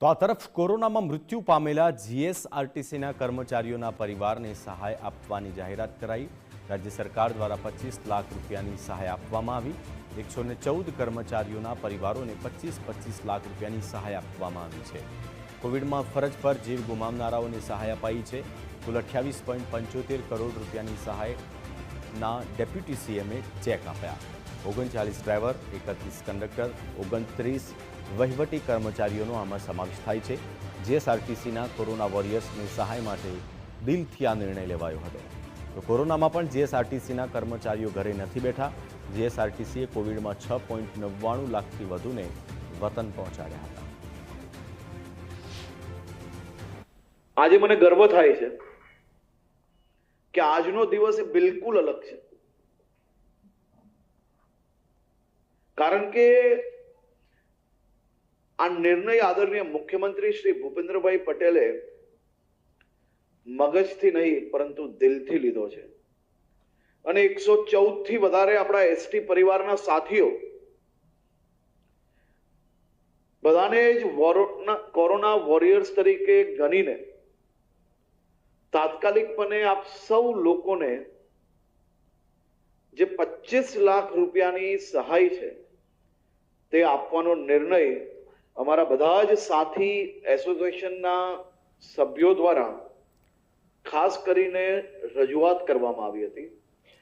તો આ તરફ કોરોનામાં મૃત્યુ પામેલા જીએસઆરટીસીના કર્મચારીઓના પરિવારને સહાય આપવાની જાહેરાત કરાઈ। રાજ્ય સરકાર દ્વારા 25 લાખ રૂપિયાની સહાય આપવામાં આવી। 114 કર્મચારીઓના પરિવારોને 25 લાખ રૂપિયાની સહાય આપવામાં આવી છે। કોવિડમાં ફરજ પર જીવ ગુમાવનારાઓને સહાય અપાઈ છે। કુલ 28.75 કરોડ રૂપિયાની સહાયના ડેપ્યુટી સીએમએ ચેક આપ્યા। 39 ડ્રાઈવર, 31 કંડક્ટર, 29 વહીવટી કર્મચારીઓનો આમાં સમાવેશ થાય છે। જીએસઆરટીસીના કોરોના વોરિયર્સની સહાય માટે દિલથી આ નિર્ણય લેવાયો હતો। તો કોરોનામાં પણ જીએસઆરટીસીના કર્મચારીઓ ઘરે નથી બેઠા। જીએસઆરટીસીએ કોવિડમાં 6.99 લાખથી વધુને વતન પહોંચાડ્યા હતા। આજે મને ગર્વ થાય છે કે આજનો દિવસ બિલકુલ અલગ છે, કારણ કે આ નિર્ણય આદરણીય મુખ્યમંત્રી શ્રી ભૂપેન્દ્રભાઈ પટેલે મગજથી નહીં પરંતુ દિલથી લીધો છે। અને 114 થી વધારે આપણા એસટી પરિવારના સાથીઓ બધાને જ કોરોના વોરિયર્સ તરીકે ગણીને તાત્કાલિકપણે આપ સૌ લોકોને જે 25 લાખ રૂપિયાની સહાય છે તે આપવાનો નિર્ણય અમારા બધા જ સાથી એસોસિએશનના સભ્યો દ્વારા ખાસ કરીને રજૂઆત કરવામાં આવી હતી।